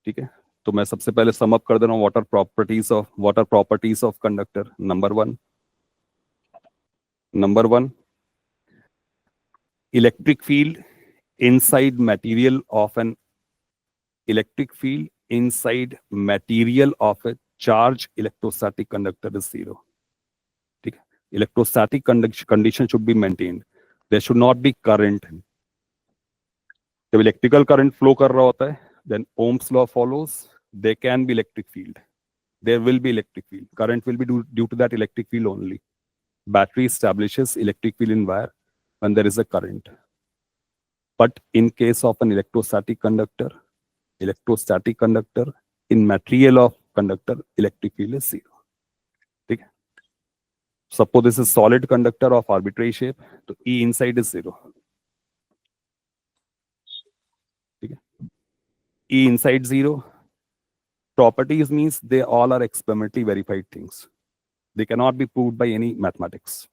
ठीक है, तो मैं सबसे पहले सम अप कर दे रहा हूँ water properties of conductor. Number one, electric field inside material of an electric field inside material of a charged electrostatic conductor is zero. ठीक है, electrostatic condition should be maintained. There should not be current. जब electrical current flow कर रहा होता है, then Ohm's law follows. There can be electric field. There will be electric field. Current will be due to that electric field only. Battery establishes electric field in wire when there is a current. But in case of an electrostatic conductor in material of conductor, electric field is zero. ठीक है, suppose this is solid conductor of arbitrary shape, तो E inside is zero. ठीक है, E inside zero. Properties means they all are experimentally verified things. They cannot be proved by any mathematics.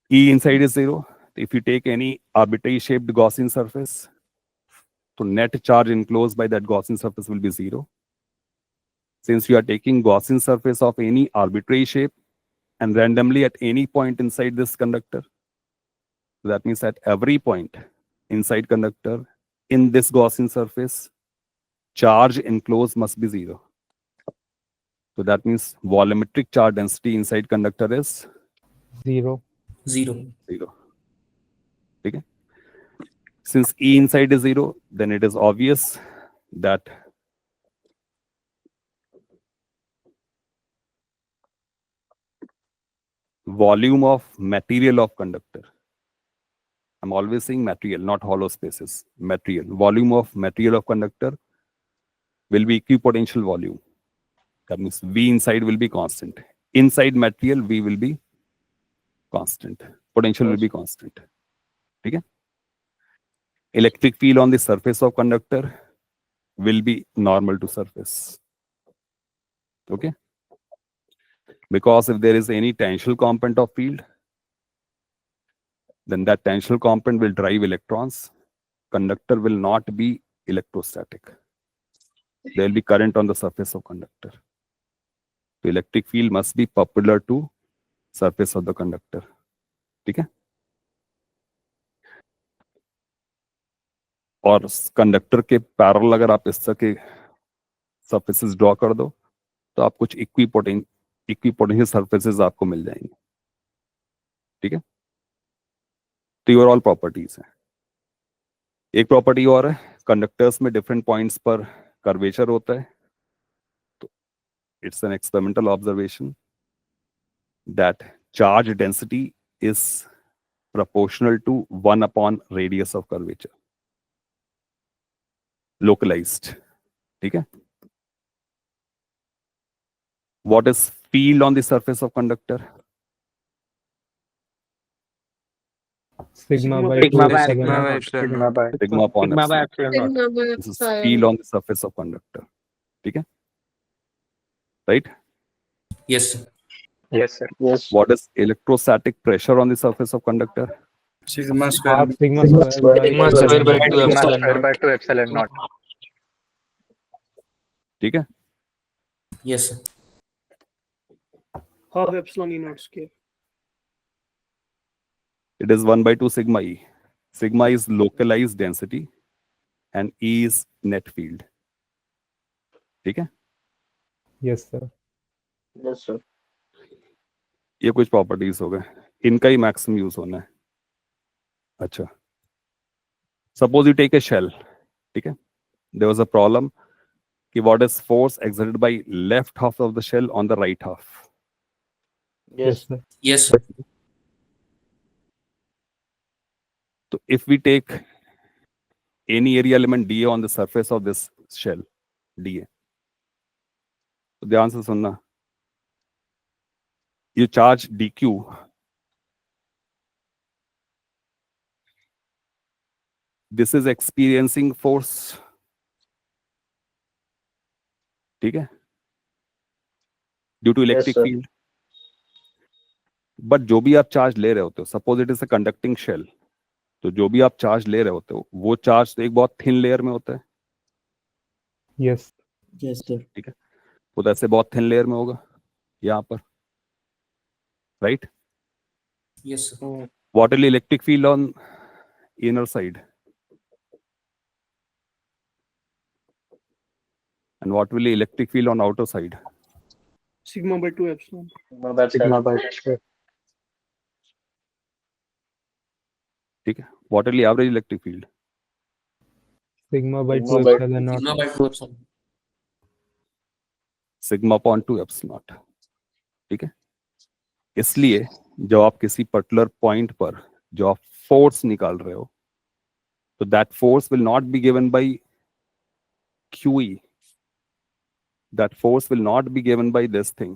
E inside is zero. If you take any arbitrary shaped Gaussian surface, so net charge enclosed by that Gaussian surface will be zero. Since you are taking Gaussian surface of any arbitrary shape and randomly at any point inside this conductor, so that means at every point inside conductor in this Gaussian surface, charge enclosed must be zero. So that means volumetric charge density inside conductor is zero. Okay. Since E inside is zero, then it is obvious that volume of material of conductor, I'm always saying material, not hollow spaces, material. Volume of material of conductor will be equipotential volume. That means V inside will be constant. Inside material, V will be constant. Potential will be constant. Okay? Electric field on the surface of conductor will be normal to surface. Okay? Because if there is any tangential component of field, then that tangential component will drive electrons. Conductor will not be electrostatic. There will be current on the surface of conductor. The electric field must be perpendicular to surface of the conductor. ठीक है? और conductor के parallel अगर आप इस तरह के surfaces draw कर दो तो आप कुछ इक्विपोटेंशियल सरफेसेस आपको मिल जाएंगे. ठीक है, तो ये ऑल प्रॉपर्टीज है. एक प्रॉपर्टी और है, कंडक्टर्स में डिफरेंट पॉइंट्स पर कर्वेचर होता है. तो it's an experimental observation that charge density is proportional to 1 upon radius of curvature. Localized. ठीक है? What is field on the surface of conductor? Sigma by sigma upon epsilon. This is field on the surface of conductor. ठीक है? Right? Yes. Yes, sir. Yes. What is electrostatic pressure on the surface of conductor? Sigma square. sigma square by 2 epsilon Square by 2 epsilon naught. ठीक है? Yes. Half epsilon E naught square. It is 1 by 2 sigma E. Sigma is localized density and E is net field. ठीक है? yes sir. Yes, sir. ये कुछ properties हो गए, इनका ही maximum use होना है. अच्छा, suppose you take a shell. ठीक है, देयर वाज अ प्रॉब्लम कि what is force exerted by left half of the shell on the right half. Yes. sir. Yes. तो if we take any area element dA on the surface of this shell dA, तो ध्यान से सुनना, you charge dq, this is experiencing force. ठीक है, due to electric sir. field. But जो भी आप चार्ज ले रहे होते हो, suppose it is a conducting shell, तो जो भी आप चार्ज ले रहे होते हो वो चार्ज तो एक बहुत थिन लेयर में होता है. Yes. Yes, sir. ठीक है, उधर से बहुत थिन लेयर में होगा यहाँ पर, right? Yes, sir. What will electric field on inner side? And what will electric field on outer side? Sigma by 2 epsilon. Sigma by 2. ठीक है, what will the average electric field? Sigma by 2 Sigma by epsilon naught. Sigma by 2 epsilon. Sigma upon 2 epsilon not. ठीक है, इसलिए जब आप किसी particular point पर जो आप फोर्स निकाल रहे हो, तो that force will not be given by QE, that force will not be given by this thing.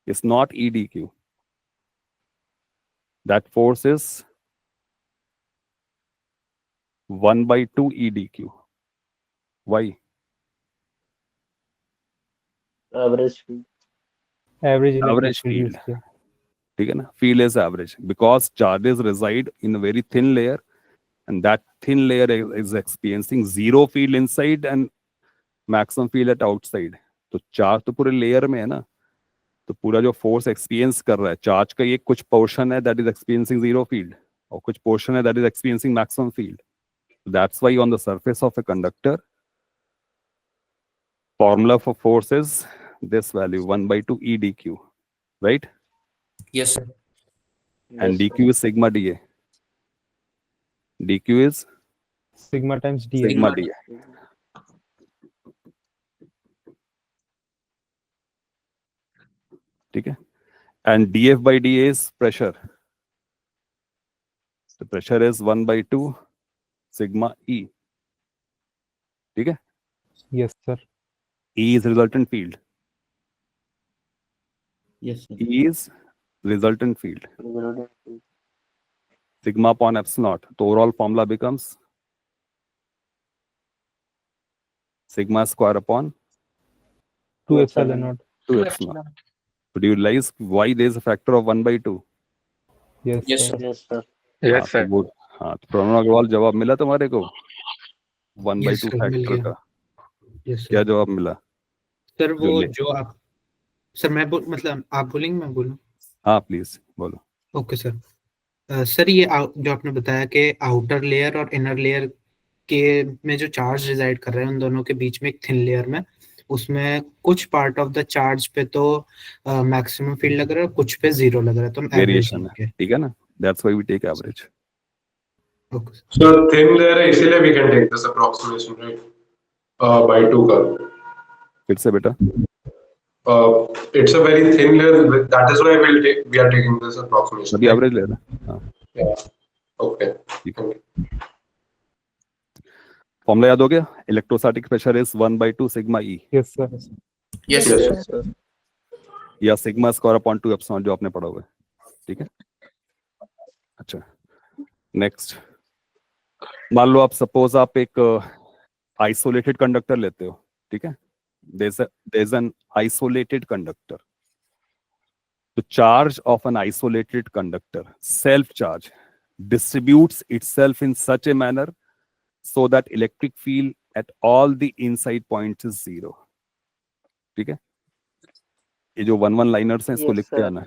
It's not EdQ. That force is 1 by 2 EdQ. Why? Average field. Average electric Average field field. use किया. ठीक है ना, field is average because charges reside in a very thin layer, and that thin layer is experiencing zero field inside and maximum field at outside. तो charge तो पूरे layer में है ना, तो पूरा जो फोर्स एक्सपीरियंस कर रहा है चार्ज का, ये कुछ पोर्शन है that is experiencing zero field और कुछ पोर्शन है that is experiencing maximum field. That's why on the surface of a conductor, formula for force is this value 1 by 2 E dq, right? Yes, sir. And dq is sigma dA. dq is Sigma times dA. sigma dA. ठीक है, and dF by dA is pressure. The pressure is 1 by 2 sigma E. ठीक है, Yes, sir. E is resultant field. Yes, sir. E is resultant field. Sigma upon epsilon naught. The overall formula becomes sigma square upon 2 epsilon naught. 2 epsilon naught. So do you realize why there is a factor of 1 by 2? Yes, Yes, sir. sir. Yes, sir. हाँ, Yes, sir. तो वो हाँ, तो प्रणव अग्रवाल जवाब मिला तुम्हारे को 1 by Yes, 2 sir, mill factor गया। का? यस क्या सर। जवाब मिला? सर जो वो ले- जो आप सर मैं मतलब आप बोलेंगे मैं बोलूं? हाँ प्लीज बोलो. Okay sir. सर ये जो आपने बताया कि आउटर लेयर और इनर लेयर के में जो चार्ज रिजाइड कर रहे हैं उन दोनों के बीच में एक थिन लेयर में, उसमें कुछ पार्ट ऑफ द चार्ज पे तो मैक्सिमम फील्ड लग रहा है, कुछ पे जीरो लग रहा है, तो हम एवरेज वेरिएशन लेंगे। है, ठीक है ना, that's why we take average. Okay sir. So thin layer है इसीलिए we can take this approximation, right? By 2 का. फिर से बेटा. It's a very thin layer. That is why we are taking this approximation. अभी right? एवरेज ले रहा है. हाँ, Yeah. Okay. ठीक है. Okay. फॉर्मूला याद हो गया? Electrostatic pressure is 1 by 2 sigma E Yes, sir. Yes, Yes, sir. Yes, sir. या सिग्मा स्क्वायर अपॉन 2 एप्सिलॉन जो आपने पढ़ा हुआ है. ठीक है. अच्छा, नेक्स्ट मान लो आप सपोज आप एक आइसोलेटेड कंडक्टर लेते हो. ठीक है, there is an isolated conductor. The charge of an isolated conductor, self charge, distributes itself in such a manner so that electric field at all the inside points is zero. ठीक है, ये जो 1-1 liners हैं इसको Yes, लिखते sir. आना.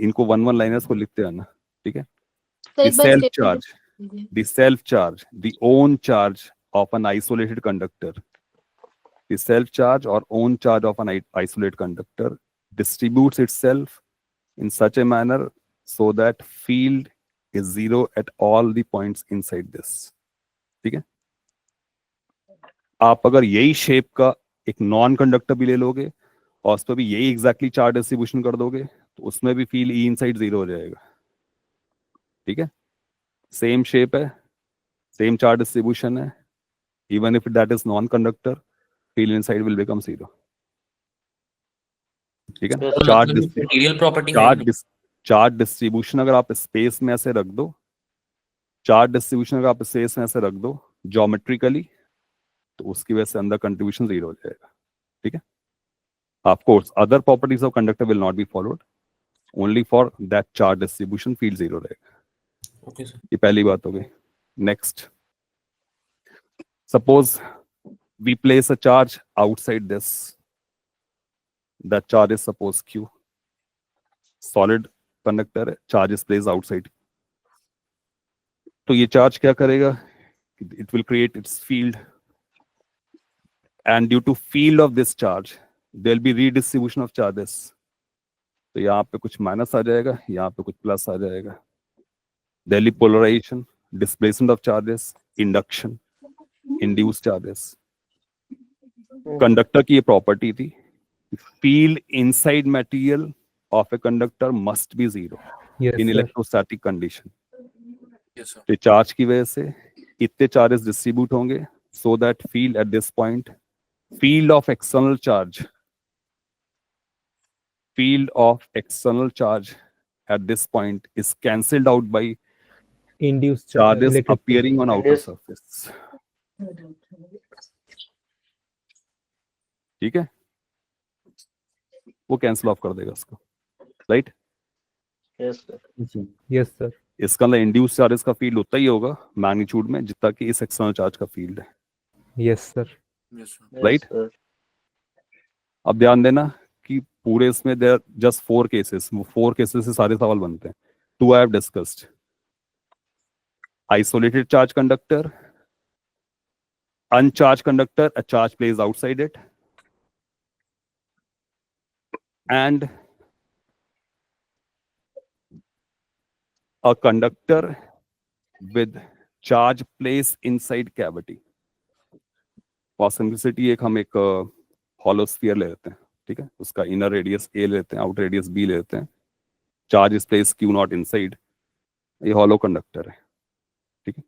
इनको 1-1 liners को लिखते आना. ठीक है, Sir, the एक बार self statement charge, दीजिए। the self charge, the own charge of an isolated conductor, the self charge or own charge of an isolated conductor distributes itself in such a manner so that field is zero at all the points inside this. ठीक है, आप अगर यही shape का एक non conductor भी ले लोगे और उस पर भी यही एग्जैक्टली चार्ज डिस्ट्रीब्यूशन कर दोगे तो उसमें भी फील्ड ई इनसाइड जीरो हो जाएगा. ठीक है, सेम शेप है, सेम चार्ज डिस्ट्रीब्यूशन है, even if that is non conductor field inside will become zero. ठीक है, Yes, चार्ज मटेरियल प्रॉपर्टी है। चार्ज डिस्ट्रीब्यूशन अगर आप स्पेस में ऐसे रख दो, चार्ज डिस्ट्रीब्यूशन अगर आप स्पेस में ऐसे रख दो ज्योमेट्रिकली, तो उसकी वजह से अंदर कंट्रीब्यूशन जीरो हो जाएगा. ठीक है, of course other properties of conductor will not be followed, only for that charge distribution field zero रहेगा. Okay sir. ये पहली बात हो गई. Next, suppose we place a charge outside this. That charge is suppose Q. Solid conductor है, charge is placed outside. तो ये charge क्या करेगा? It will create its field, and due to field of this charge, there will be redistribution of charges. तो यहाँ पे कुछ minus आ जाएगा, यहाँ पे कुछ प्लस आ जाएगा. There will be polarization, displacement of charges, induction, induced charges. Conductor की ये प्रॉपर्टी थी, field inside material of a conductor must be zero Yes, in sir. Electrostatic condition. Yes, sir. तो चार्ज की वजह से इतने चार्जेस डिस्ट्रीब्यूट होंगे so that field at this point, field of external charge at this point is cancelled out by Induced charges electric field. appearing on outer Yes. surface. ठीक है, वो cancel of कर देगा इसको, right? Yes, sir. Yes, sir. इसका मतलब induce charges का field उतना ही होगा मैग्नीट्यूड में जितना कि इस एक्सटर्नल चार्ज का फील्ड है, Yes, sir. Yes, sir. Yes, Right? sir. अब ध्यान देना कि पूरे इसमें देयर जस्ट 4 केसेस, वो 4 केसेस से सारे सवाल बनते हैं. 2 I have discussed. Isolated charge conductor, uncharged conductor, a charge placed outside it, and a conductor with charge placed inside cavity. For simplicity एक हम एक hollow sphere ले लेते हैं, ठीक है? उसका inner radius A लेते हैं, outer radius B लेते हैं. Charge is placed Q naught inside. ये hollow conductor है, ठीक है?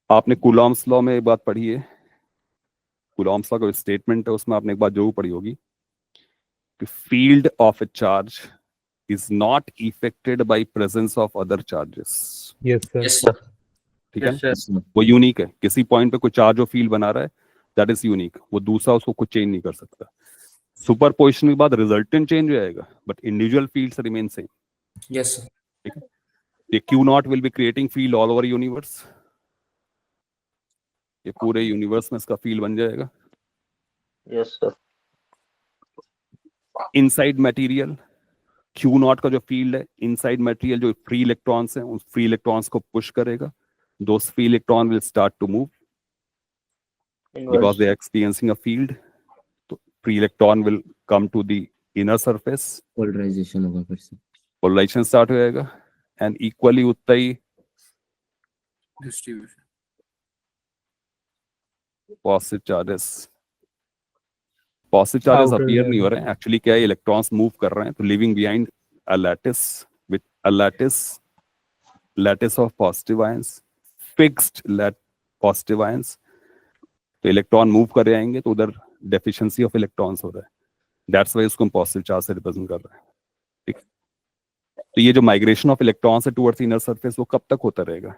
आपने कूलॉम्स लॉ में एक बात पढ़ी है, कूलॉम्स लॉ का स्टेटमेंट है, उसमें आपने एक बात जरूर पढ़ी होगी कि field of a charge is not affected by presence of other charges. Yes, sir. Yes, sir. ठीक है, Yes, sir. वो यूनिक है. किसी पॉइंट पे कोई चार्ज और फील्ड बना रहा है, दैट इज यूनिक. वो दूसरा उसको कुछ चेंज नहीं कर सकता. सुपरपोजिशन के बाद रिजल्टेंट चेंज हो जाएगा, but individual fields remain same. Yes, sir. ये Q naught will be creating field all over universe. ये पूरे यूनिवर्स में इसका फील्ड बन जाएगा. Yes, sir. Inside material, Q not का जो फील्ड है, इनसाइड मटेरियल जो फ्री इलेक्ट्रॉन्स हैं, उन फ्री इलेक्ट्रॉन्स को पुश करेगा. Those free electron will start to move because Inverse. They are experiencing a field. तो free electron will come to the inner surface, polarization होगा फिर से. पोलराइजेशन स्टार्ट हो जाएगा, एंड इक्वली उतना ही Distribution. Positive charges Outer appear नहीं हो layer. रहे हैं. एक्चुअली क्या है, इलेक्ट्रॉन्स मूव कर रहे हैं, तो living behind a lattice with a lattice of positive ions, fixed positive ions. तो इलेक्ट्रॉन मूव कर जाएंगे तो उधर डेफिशिएंसी ऑफ इलेक्ट्रॉन्स हो रहा है. दैट्स व्हाई उसको हम पॉजिटिव चार्ज से रिप्रेजेंट कर रहे हैं. ठीक, तो ये जो माइग्रेशन ऑफ इलेक्ट्रॉन्स है टुवर्ड्स इनर सरफेस, वो कब तक होता रहेगा?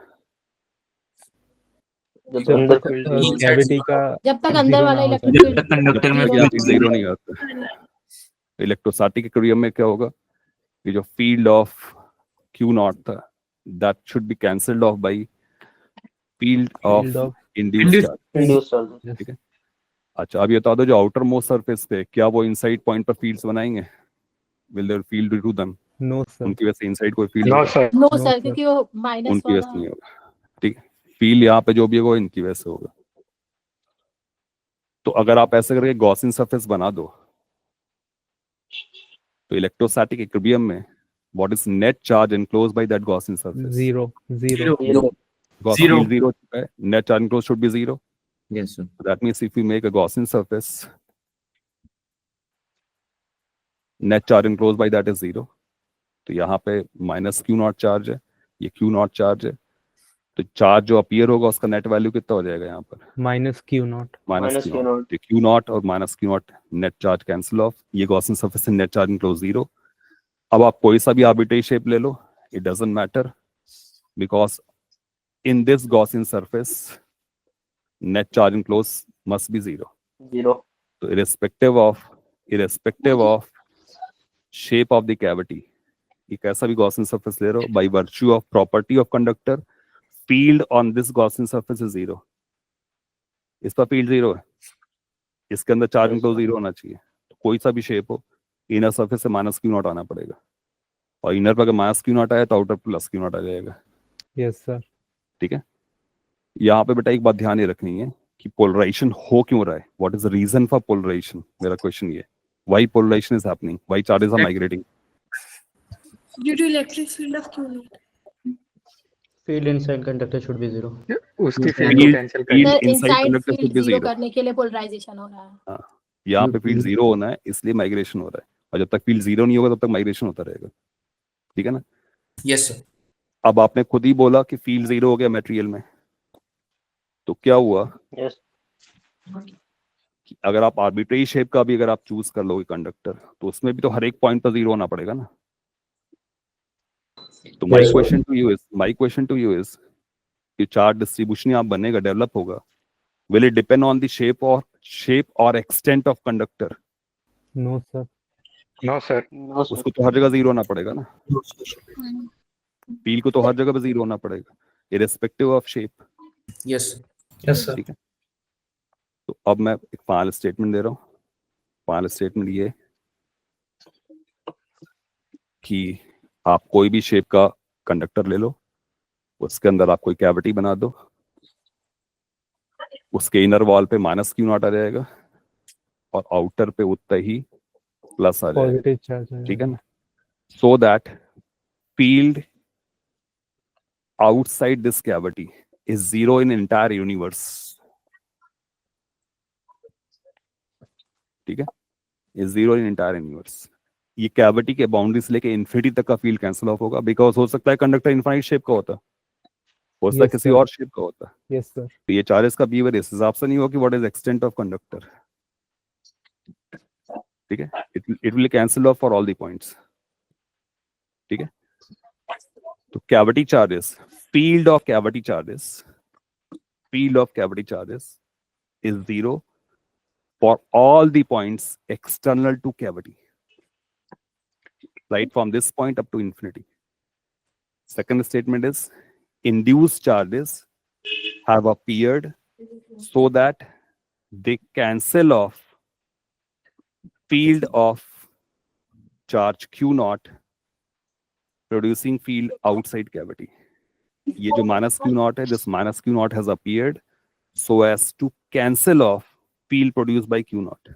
जब जब अंदर तक फील्ड कैविटी का जब तक अंदर zero वाला ना हो इलेक्ट्रिक जाए. जब तक कंडक्टर में जब तक field यहाँ पे जीरो नहीं आता. इलेक्ट्रोस्टैटिक इक्विलिब्रियम में क्या होगा, ये जो फील्ड ऑफ क्यू नॉट था, that should be cancelled off by field Field of of induced charge. induced charges. ठीक है. अच्छा, अब ये बता दो, जो आउटर मोस्ट सरफेस पे, क्या वो इनसाइड पॉइंट पर फील्ड्स बनाएंगे? Will there field due to them? no, sir. उनकी वजह से इनसाइड कोई field No, sir. No No, sir sir. क्योंकि वो माइनस उनकी वजह से वाला नहीं होगा. ठीक है, फील्ड यहाँ पे जो भी होगा इनकी वजह से होगा. तो अगर आप ऐसे करके गॉसियन सरफेस बना दो, तो इलेक्ट्रोस्टैटिक इक्विलिब्रियम में what is net charge enclosed by that Gaussian surface? Zero. Zero. Zero. Gaussian Zero. field 0 हो चुका है, net charge enclosed should be 0. Yes, sir. That means if we make a Gaussian surface, net charge enclosed by that is 0. तो यहाँ पे minus Q not charge है, ये Q not charge है. तो चार्ज जो अपीयर होगा उसका नेट वैल्यू कितना हो जाएगा यहाँ पर? Minus Q naught. Minus Minus Q Q not. naught. तो क्यू नॉट और minus Q not net charge cancel of. ये गॉसियन सरफेस से नेट चार्ज enclosed 0. अब आप कोई सा भी आर्बिट्रेरी शेप ले लो, it doesn't matter, because in this Gaussian surface, net charge enclosed must be 0. 0. So irrespective of shape of the cavity, एक ऐसा भी Gaussian surface ले रहे हो, by virtue of property of conductor, field on this Gaussian surface is 0. इस पर field 0 है, इसके अंदर चार्ज इनक्लोज 0 होना चाहिए। तो कोई सा भी शेप हो, इनर सरफेस से माइनस क्यू नॉट आना पड़ेगा, और इनर पर अगर माइनस क्यू नॉट आया तो आउटर प्लस क्यू नॉट आ जाएगा। Yes sir. ठीक है, यहाँ पे बेटा एक बात ध्यान ये रखनी है कि पोलराइजेशन हो क्यों रहा है, what is the reason for polarization. मेरा क्वेश्चन ये, why polarization is happening, why charges are migrating. Due to electric field of Q naught. Field inside conductor should be 0. उसकी फील्ड को कैंसिल कर Field The inside inside conductor field should be 0 0। करने के लिए polarisation हो रहा है। हाँ, यहाँ पे फील्ड 0 होना है इसलिए माइग्रेशन हो रहा है, और जब तक फील्ड 0 नहीं होगा तब तक माइग्रेशन होता रहेगा। ठीक है ना। Yes, sir. अब आपने खुद ही बोला कि फील्ड 0 हो गया मटेरियल में, तो क्या हुआ Yes. कि अगर आप आर्बिट्रेरी शेप का भी अगर आप चूज कर लोगे कंडक्टर, तो उसमें भी तो हर एक पॉइंट पर 0 होना पड़ेगा ना। तो my question to you is कि चार्ज डिस्ट्रीब्यूशन आप बनेगा, डेवलप होगा, will it depend on the shape और extent of conductor? No sir. No sir. No, sir. उसको तो हर जगह 0 होना पड़ेगा ना, फील्ड को तो हर जगह पे 0 होना पड़ेगा irrespective of shape. Yes. Yes, sir. ठीक है, तो अब मैं एक फाइनल स्टेटमेंट दे रहा हूँ। फाइनल स्टेटमेंट ये कि आप कोई भी शेप का कंडक्टर ले लो, उसके अंदर आप कोई कैविटी बना दो, उसके इनर वॉल पे माइनस क्यू नॉट आ जाएगा और आउटर पे उतना ही प्लस आ जाएगा। पॉजिटिव चार्ज है। ठीक है ना, so that field outside this cavity is 0 in entire universe। ठीक है, is 0 in entire universe। ये कैविटी के बाउंड्री से लेके इन्फिनिटी तक का फील्ड कैंसिल ऑफ होगा, बिकॉज हो सकता है कंडक्टर इनफाइनाइट शेप का होता, हो सकता है Yes, किसी sir. और शेप का होता। Yes sir. तो ये चार्जेस का बिहेवियर इस हिसाब से नहीं होगा कि what is extent of conductor. ठीक है, it will cancel of for all the points. ठीक है, तो cavity charges, field of cavity charges is 0 for all the points external to cavity, right from this point up to infinity. Second statement is induced charges have appeared so that they cancel off field of charge Q naught, producing field outside cavity। ये जो minus Q naught है, this minus Q naught has appeared so as to cancel off field produce by Q naught.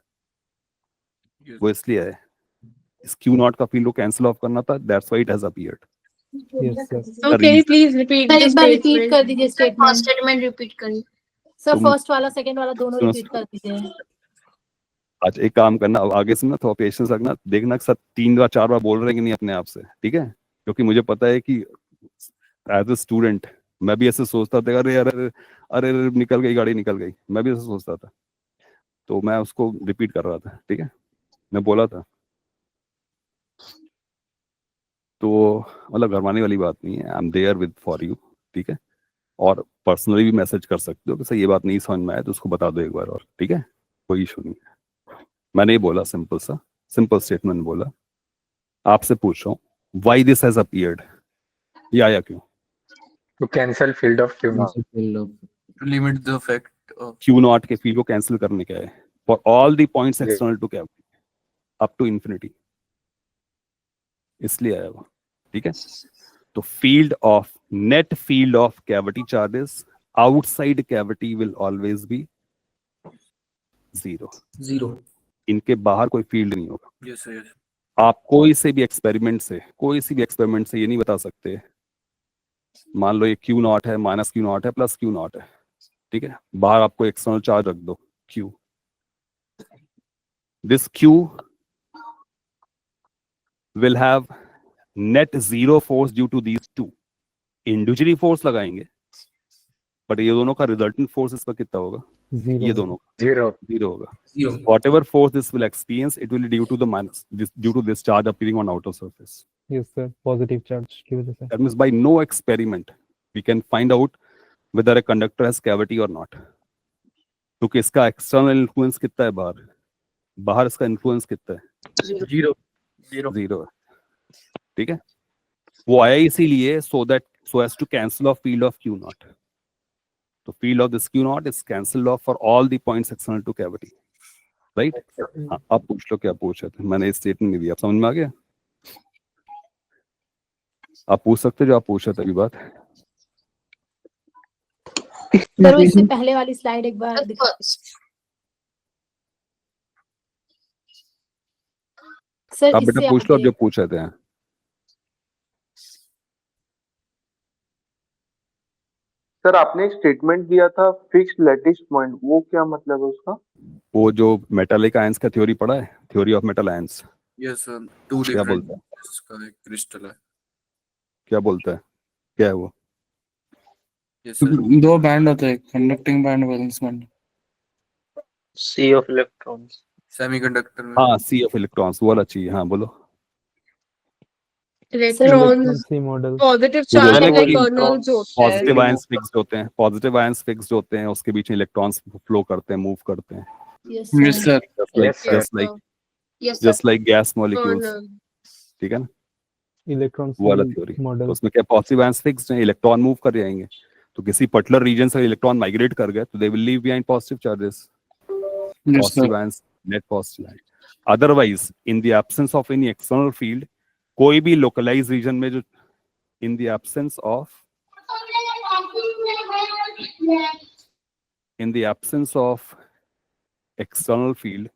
वो इसलिए है, इस Q not का field को cancel off करना था, that's why it has appeared. Yes sir. So can you please repeat sir the एक बार रिपीट statement? कर दीजिए First स्टेटमेंट। statement repeat करिए। सर तुम- फर्स्ट वाला सेकंड वाला दोनों सुनो, रिपीट कर दीजिए। आज एक काम करना, अब आगे से ना थोड़ा पेशेंस रखना, देखना सब 3 बार 4 बार बोल रहे हैं कि नहीं अपने आप से। ठीक है, क्योंकि मुझे पता है कि एज ए स्टूडेंट मैं भी ऐसे सोचता था, अरे अरे अरे अरे निकल गई गाड़ी, निकल गई, मैं भी ऐसे सोचता था, तो मैं उसको रिपीट कर रहा था। ठीक है, मैं बोला था, तो मतलब घरवानी वाली बात नहीं है, I am there with for you. ठीक है, और पर्सनली भी मैसेज कर सकते हो कि सर ये बात नहीं समझ में आया तो उसको बता दो एक बार और। ठीक है, कोई इशू नहीं है। मैंने ये बोला, सिंपल स्टेटमेंट बोला। आपसे पूछ रहा हूँ व्हाई दिस हैज अपीयर्ड, ये आया क्यों? To cancel field of Q naught. Field of To limit the effect of. Q naught के फील्ड को कैंसिल करने का है for all the points external to cavity up to infinity, इसलिए आया वो। ठीक है, तो field of net field of cavity charges outside cavity will always be 0। 0. इनके बाहर कोई फील्ड नहीं होगा। Yes, sir. Yes. आप कोई से भी एक्सपेरिमेंट से ये नहीं बता सकते, मान लो ये क्यू नॉट है, माइनस क्यू नॉट है, प्लस क्यू नॉट है। ठीक है, बाहर आपको एक्सटर्नल चार्ज रख दो Q, this Q will have net 0 force due to these two। Individually force लगाएंगे, बट ये दोनों का रिजल्टेंट फोर्स इस पर कितना होगा? जीरो। ये दोनों का 0. होगा। 0. Whatever force this will experience, it will be due to the minus, due to this charge appearing on outer surface। Yes sir, positive charge की वजह से। That means by no experiment we can find out whether a conductor has cavity or not, क्योंकि इसका external influence कितना है बाहर इसका influence कितना है? 0. 0 है। ठीक है, वो आया इसीलिए so as to cancel off field of Q naught। तो field of this Q not is cancelled of for all the points external to cavity, right? हाँ, आप पूछ लो क्या पूछ रहे थे, मैंने स्टेटमेंट नहीं दिया, समझ में आ गया? आप पूछ सकते हो जो आप पूछ रहे थे अभी बात। सर इससे पहले वाली स्लाइड एक बार दिखा। सर आप बेटा इससे पूछ लो आप आगे जो पूछ रहे थे। सर आपने एक स्टेटमेंट दिया था फिक्स्ड लैटिस पॉइंट, वो क्या मतलब है उसका? वो जो मेटालिक आयंस का थ्योरी पढ़ा है, theory of metal ions, Yes, sir. Two क्या different. बोलता है? इसका एक क्रिस्टल है. क्या बोलता है, क्या है वो? Yes, sir. दो बैंड होते हैं, conducting band, valence band. C of electrons. Semiconductor में. हाँ, सी ऑफ इलेक्ट्रॉन्स, वो वाला चाहिए। हाँ बोलो। इलेक्ट्रॉन्स सी मॉडल। पॉजिटिव वो जो चार्ज होता है ना कि इलेक्ट्रॉनल्स होते हैं। पॉजिटिव आयंस फिक्स्ड होते हैं, पॉजिटिव आयंस फिक्स्ड होते हैं, उसके बीच में इलेक्ट्रॉन्स फ्लो करते हैं, मूव करते हैं, yes yes sir. Just like gas molecules, ठीक है ना? इलेक्ट्रॉन वो वाला थ्योरी। मॉडल। तो उसमें क्या पॉजिटिव आयंस फिक्स्ड हैं, इलेक्ट्रॉन मूव कर जाएंगे, तो किसी पर्टिकुलर रीजन से इलेक्ट्रॉन माइग्रेट कर गए तो they will leave behind positive charges, positive ions, net positive ions. Otherwise, in the absence of any external field, कोई भी localized region में जो in the absence of external field,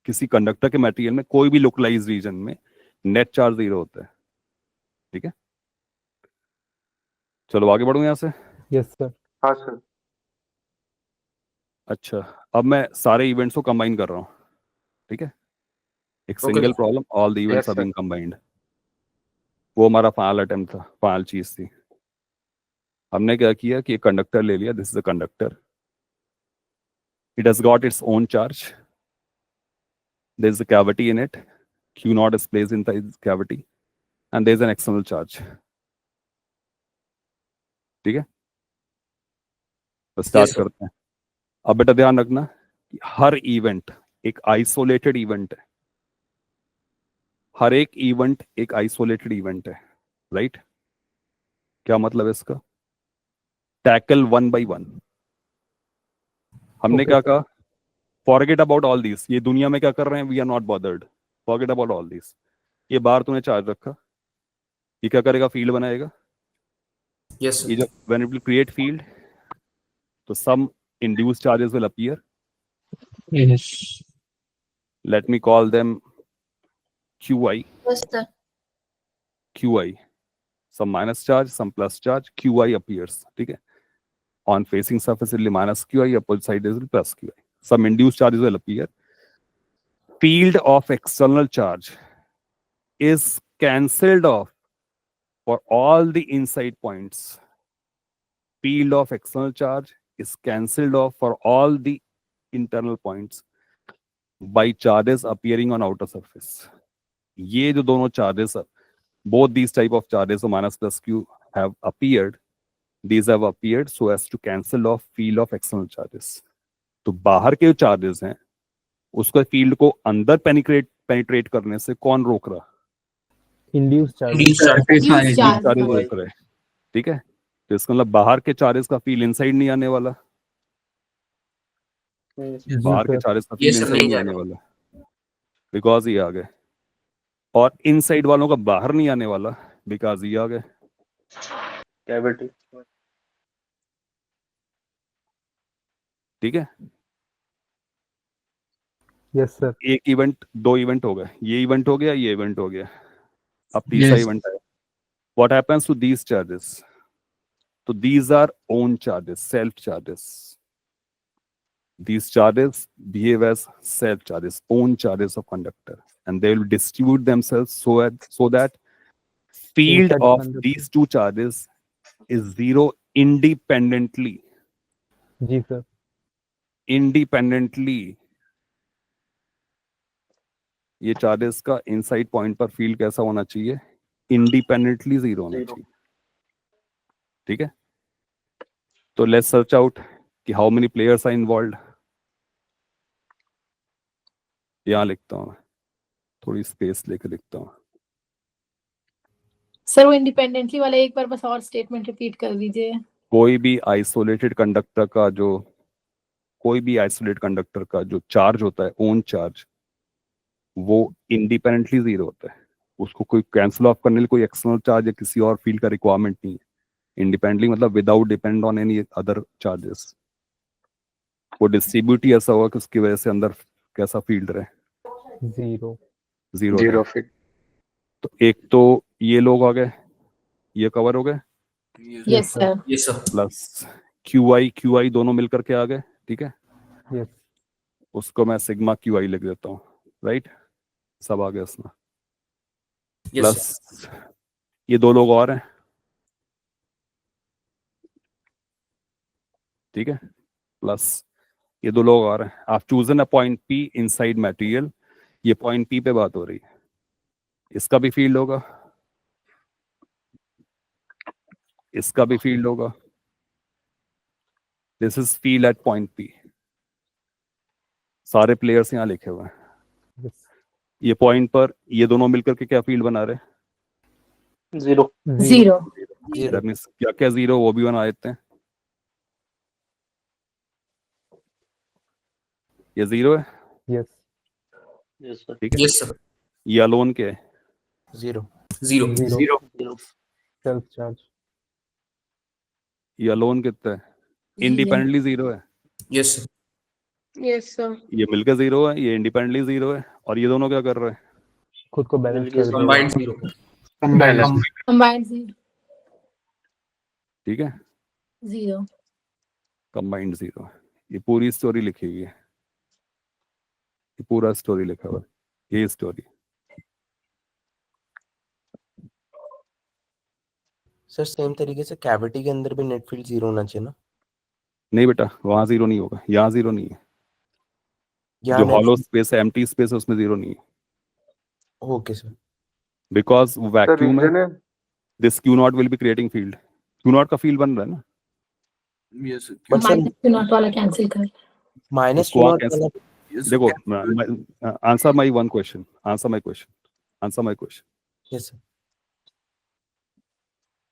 किसी conductor के मटेरियल में कोई भी localized region में नेट चार्ज 0 होता है, ठीक है? चलो आगे बढ़ूं यहाँ से। Yes sir. हाँ सर। अच्छा, अब मैं सारे इवेंट्स को कंबाइन कर रहा हूँ, ठीक है? एक single problem, all the events are being combined. वो हमारा फाइनल अटेम्प्ट था, फाइनल चीज थी। हमने क्या किया कि एक कंडक्टर ले लिया, this is a conductor, it has got its own charge, there is a cavity in it, Q naught is placed in the cavity and there is an external charge, ठीक है? तो स्टार्ट करते हैं। अब बेटा ध्यान रखना कि हर इवेंट एक आइसोलेटेड इवेंट है, हर एक इवेंट एक आइसोलेटेड इवेंट है, राइट? क्या मतलब है इसका? Tackle one by one. हमने क्या कहा? फॉरगेट अबाउट ऑल दिस, ये दुनिया में क्या कर रहे हैं, we are not bothered, forget about all this. ये बाहर तूने चार्ज रखा, ये क्या करेगा? फील्ड बनाएगा। Yes, ये sir. जो when it will create field, तो सम induced charges will appear. Yes. Let me call them QI. Yes, sir. QI. Some minus charge, some plus charge. QI appears. ठीक है? On facing surface it will be minus QI, opposite side is plus QI. Some induced charges will appear. Field of external charge is cancelled off for all the inside points. Field of external charge is cancelled off for all the internal points by charges appearing on outer surface. ये जो दोनों charges, both these type of charges, so minus plus Q, have appeared. These have appeared so as to cancel off field of external charges. तो बाहर के जो charges हैं, उसका field को अंदर penetrate करने से कौन रोक रहा? Induce charge. चार्जेस रोक रहे, ठीक है? तो इसका मतलब बाहर के चार्जेस का फील इनसाइड नहीं आने वाला, बाहर के चार्जेस का फील इनसाइड नहीं आने वाला, बिकॉज ये आ गए, और इनसाइड वालों का बाहर नहीं आने वाला बिकॉज ये आ गए कैविटी। ठीक है? Yes sir. एक इवेंट, दो इवेंट हो गए, ये इवेंट हो गया, ये इवेंट हो गया, अब तीसरा इवेंट है। What happens to these charges? So these are own charges, self charges. These charges behave as self charges, own charges of conductor, and they will distribute themselves so that field Inside of conductor. these two charges is zero independently. जी sir. Independently. ये charges का inside point पर field कैसा होना चाहिए? Independently zero होना चाहिए, ठीक है? तो लेट्स सर्च आउट कि how many players are involved. यहां लिखता हूं, थोड़ी स्पेस लेकर लिखता हूं। सर वो इंडिपेंडेंटली वाला एक बार बस और स्टेटमेंट रिपीट कर दीजिए। कोई भी आइसोलेटेड कंडक्टर का जो चार्ज होता है, ओन चार्ज, वो इंडिपेंडेंटली जीरो होता है। उसको कोई कैंसिल ऑफ करने के लिए कोई एक्सटर्नल चार्ज या किसी और फील्ड का रिक्वायरमेंट नहीं है। इंडिपेंडेंटली मतलब without depend on any other charges. वो डिस्ट्रीब्यूट ही ऐसा होगा कि उसकी वजह से अंदर कैसा फील्ड रहे, जीरो जीरो जीरो रहे। फिट। तो एक तो ये लोग आ गए, ये कवर हो गए, Yes, sir. Yes, sir. Plus QI दोनों मिलकर के आ गए, ठीक है। यस उसको मैं सिग्मा QI लिख देता हूँ, राइट, सब आ गया उसमें। Yes, plus sir. ये दो लोग और हैं, ठीक है, प्लस ये दो लोग और हैं। आप chosen a point P inside material, ये पॉइंट P पे बात हो रही है, इसका भी फील्ड होगा, इसका भी फील्ड होगा। This is field at point P। सारे प्लेयर्स यहाँ लिखे हुए हैं। यस ये पॉइंट पर ये दोनों मिलकर के क्या फील्ड बना रहे हैं? जीरो। Zero. That means क्या क्या जीरो वो भी बना देते हैं। ये जीरो है, यस यस सर। ठीक है। Yes, sir. ये अलोन के है, Zero. Zero zero. Self charge ये अलोन कितना है? इंडिपेंडेंटली जीरो है। Yes, sir. Yes, sir. ये मिलकर जीरो है, ये इंडिपेंडेंटली जीरो है, और ये दोनों क्या कर रहे हैं? खुद को बैलेंस मिलके कर Combined zero. Combined zero. ठीक है, Zero. कंबाइंड जीरो है। ये पूरी स्टोरी लिखी हुई है, ये पूरा स्टोरी लिखा हुआ है, ये स्टोरी। सर सेम तरीके से कैविटी के अंदर भी नेट फील्ड जीरो होना चाहिए ना? नहीं बेटा, वहां जीरो नहीं होगा, यहाँ जीरो नहीं है। यहाँ जो हॉलो स्पेस है, एम्प्टी स्पेस है, उसमें जीरो नहीं है, okay sir. Because sir vacuum region में है this Q naught will be creating field. Q not का फील्ड बन रहा है ना, Yes, sir. But sir Minus Q naught वाला कैंसिल कर। माइनस उसको क्यू वहाँ नॉट कैसे? वाला Yes, देखो, sir. Answer my one question, answer my question. Yes sir.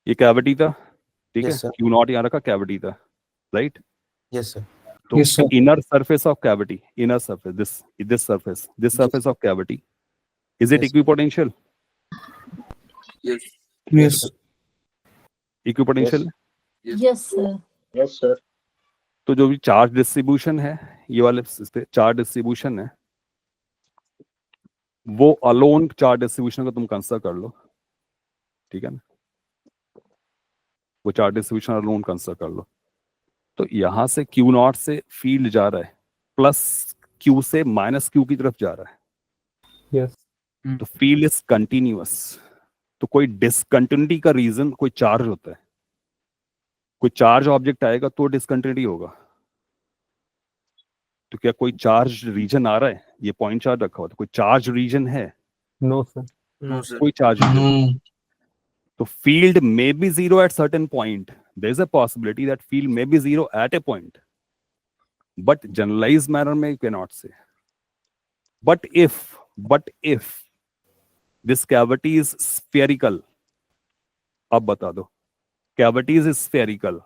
ये कैविटी था, ठीक है, Yes, sir. क्यू नॉट यहाँ रखा, कैविटी था, राइट। Yes sir. तो inner surface of cavity, inner surface, this surface of cavity, is it Yes. Equipotential? Yes. Yes equipotential. Yes, sir. Yes sir. तो जो भी चार्ज डिस्ट्रीब्यूशन है, ये वाले चार्ज डिस्ट्रीब्यूशन है, वो अलोन चार्ज डिस्ट्रीब्यूशन का तुम कंसिडर कर लो, ठीक है ना, वो चार्ज डिस्ट्रीब्यूशन अलोन कंसिडर कर लो। तो यहां से क्यू नॉट से फील्ड जा रहा है, प्लस क्यू से माइनस क्यू की तरफ जा रहा है, यस तो फील्ड इज कंटिन्यूअस। तो कोई डिसकंटिन्यूटी का रीजन कोई चार्ज होता है, कोई चार्ज ऑब्जेक्ट आएगा तो डिसकंटिन्यूटी होगा। तो क्या कोई चार्ज रीजन आ रहा है? ये पॉइंट चार्ज रखा हुआ था, कोई चार्ज रीजन है? No sir No, sir. कोई चार्ज रीजन। तो field may be zero at certain point. There is a possibility that field may be zero at a point, but generalized manner में you cannot say. But if this cavity is spherical, अब बता दो, cavity is spherical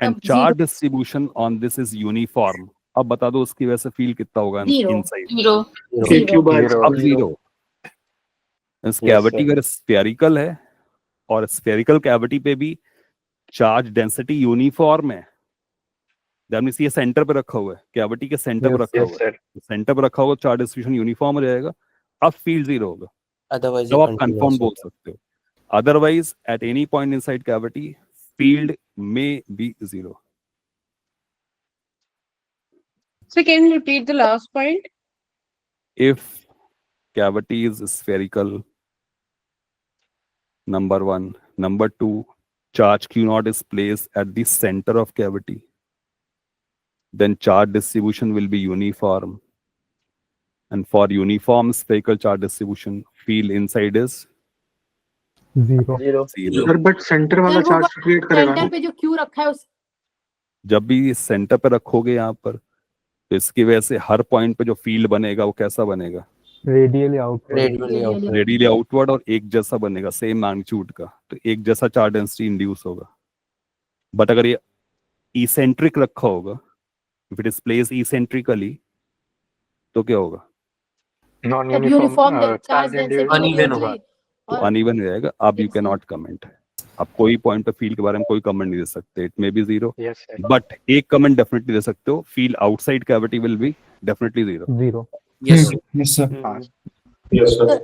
and अब charge distribution on this is uniform. अब बता दो उसकी वजह से field कितना होगा Zero. inside? Zero. Q bar अब zero. इस कैविटी अगर स्फेरिकल है और स्फेरिकल कैविटी पे भी चार्ज डेंसिटी यूनिफॉर्म है, दैट मींस ये सेंटर पे रखा हुआ है, कैविटी के सेंटर पे रखा हुआ है, सेंटर पे रखा हुआ, चार्ज डिस्ट्रीब्यूशन यूनिफॉर्म हो जाएगा, अब फील्ड जीरो होगा, अदरवाइज तब आप कंफर्म बोल सकते हो। Otherwise at any point inside cavity field में be zero. So can you repeat the last point? If cavity is spherical, number one. Number two, charge Q naught is placed at the center of cavity. Then charge distribution will be uniform. And for uniform spherical charge distribution, field inside is zero zero. zero. Sir but centre वाला Sir, वो charge create करेगा centre ना? पे जो Q रखा है उस जब भी सेंटर पे रखोगे यहाँ पर, तो इसकी वजह से हर पॉइंट पे जो फील्ड बनेगा वो कैसा बनेगा? Radially outward radially out. Radially outward और एक जैसा बनेगा, सेम मैग्नीट्यूड का, तो एक जैसा चार्ज डेंसिटी इंड्यूस होगा। बट अगर ये इसेंट्रिक रखा होगा, if it is place eccentrically, तो क्या होगा? Non uniform uniform charge charge density Uneven होगा। तो अनइवन रहेगा। अब you Yes, can not comment, आप कोई पॉइंट पे फील्ड के बारे में कोई कमेंट नहीं दे सकते। It may be zero, yes sir but एक कमेंट डेफिनेटली दे सकते हो, field outside cavity will be definitely zero. 0. Yes. Yes, sir. Yes, sir.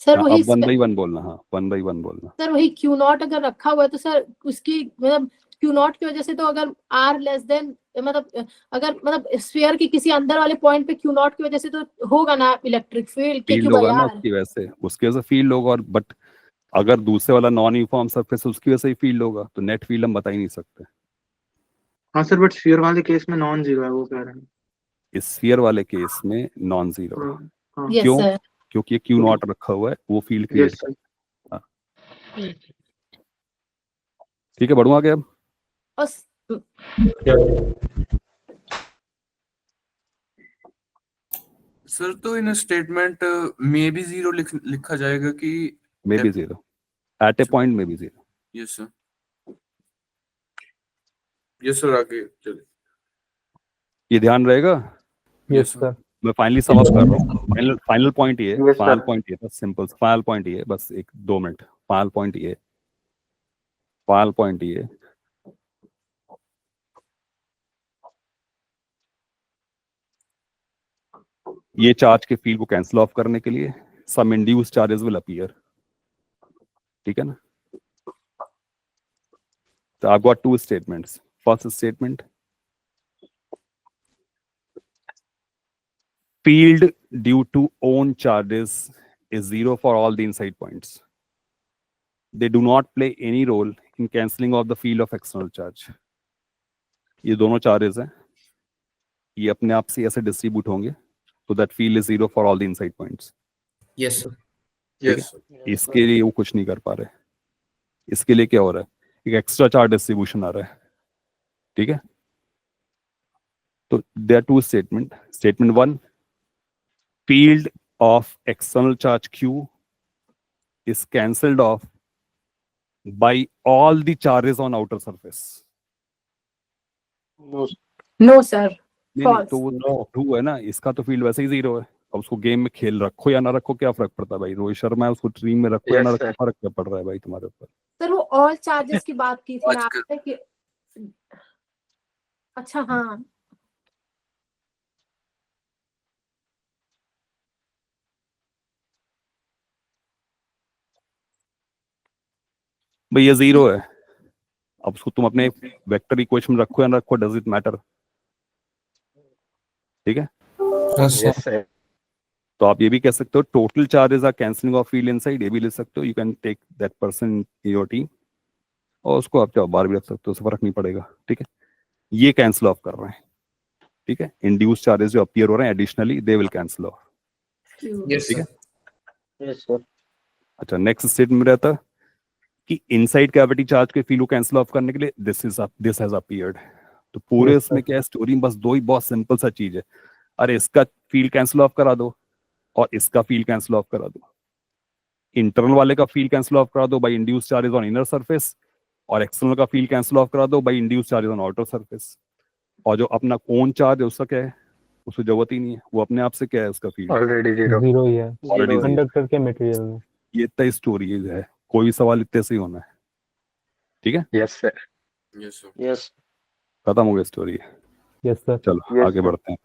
Sir वही अब 1 by 1 बोलना, हाँ 1 by 1 बोलना। सर वही क्यू नॉट अगर रखा हुआ है तो सर उसकी मतलब क्यू नॉट की वजह से तो अगर आर लेस देन मतलब अगर मतलब स्फीयर की किसी अंदर वाले पॉइंट पे क्यू नॉट की वजह से तो होगा ना इलेक्ट्रिक फील्ड के फील्ड क्यू बाई होगा ना आर। उसकी वजह से, उसके वजह से फील्ड होगा। और बट अगर दूसरे वाला नॉन यूनिफॉर्म सरफेस उसकी वजह से ही फील्ड होगा, तो नेट फील्ड हम बता ही नहीं सकते। हाँ सर, बट स्फीयर वाले केस में नॉन जीरो है, वो कह रहे हैं। इस स्फीयर वाले केस में नॉन जीरो, हाँ यस क्यों? सर। क्योंकि ये क्यू नॉट रखा हुआ है, वो फील्ड क्रिएट यस कर। सर। ठीक है, बढ़ूँ आगे अब। और सर तो इन स्टेटमेंट मे बी जीरो लिखा जाएगा कि may be zero, at a point may be zero. Yes sir. Yes sir, आगे चलिए। ये ध्यान रहेगा। Yes, sir. मैं फाइनली सम अप कर रहा हूँ। फाइनल पॉइंट ये, Yes, फाइनल sir. पॉइंट ये था, सिंपल फाइनल पॉइंट ये, बस एक 2 मिनट। फाइनल पॉइंट ये, फाइनल पॉइंट ये, ये चार्ज के फील्ड को कैंसिल ऑफ करने के लिए सम इंड्यूस चार्जेस विल अपीयर। ठीक है ना? तो I got 2 statements. First statement, field due to own charges is zero for all the inside points. They do not play any role in cancelling of the field of external charge. ये दोनों charges हैं, ये अपने आप से ऐसे distribute होंगे, तो that field is zero for all the inside points. Yes sir. ठीक है? Yes sir. इसके लिए वो कुछ नहीं कर पा रहे। इसके लिए क्या हो रहा है? एक एक्स्ट्रा चार्ज डिस्ट्रीब्यूशन आ रहा है। ठीक है? तो there are 2 statement. Statement 1, field of external charge Q is cancelled off by all the charges on outer surface. No, no sir. नहीं False. तो वो ट्रू है ना, इसका तो फील्ड वैसे ही जीरो है। अब उसको गेम में खेल रखो या ना रखो, क्या फर्क पड़ता है भाई? रोहित शर्मा है, उसको टीम में रखो या ना Yes, रखो, sir. फर्क क्या पड़ रहा है भाई तुम्हारे ऊपर? सर वो ऑल चार्जेस की बात की थी ना आपने कि अच्छा हाँ भाई ये जीरो है। अब उसको तुम अपने वेक्टर इक्वेशन में रखो या ना रखो, डज इट मैटर? ठीक है? Yes, sir. तो आप ये भी कह सकते हो total charges are cancelling off field inside, ये भी ले सकते हो। You can take that person in your team, और उसको आप चाहो बाहर भी रख सकते हो, उससे फर्क नहीं पड़ेगा। ठीक है? ये कैंसिल ऑफ कर रहे हैं। ठीक है? इंड्यूस चार्जेस जो अपीयर हो रहे हैं additionally, they will cancel of. Yes ठीक है? yes, sir. अच्छा, नेक्स्ट स्टेटमेंट रहता है कि इनसाइड कैविटी चार्ज के फील्ड को कैंसिल ऑफ करने के लिए दिस हैज अपीयर्ड। तो पूरे Yes, उसमें sir. क्या है स्टोरी, बस 2 ही बहुत सिंपल सा चीज है। अरे इसका फील्ड कैंसिल ऑफ करा दो और इसका फील्ड कैंसिल ऑफ करा दो। इंटरनल वाले का फील्ड कैंसिल ऑफ करा दो by induce charges on inner surface, और एक्सटर्नल का फील्ड कैंसिल ऑफ करा दो by induce charges on outer surface. और जो अपना ओन चार्ज है उसका क्या है? उसको जरूरत ही नहीं है, वो अपने आप से क्या है उसका फील्ड Already zero. 0 ही है ऑलरेडी। कंडक्टर के मटेरियल में। ये इतना स्टोरी है, कोई भी सवाल इतने से ही होना है। ठीक है? Yes, sir. Yes sir. Yes. खत्म हो गया स्टोरी। Yes, sir. चलो Yes, आगे sir. बढ़ते हैं।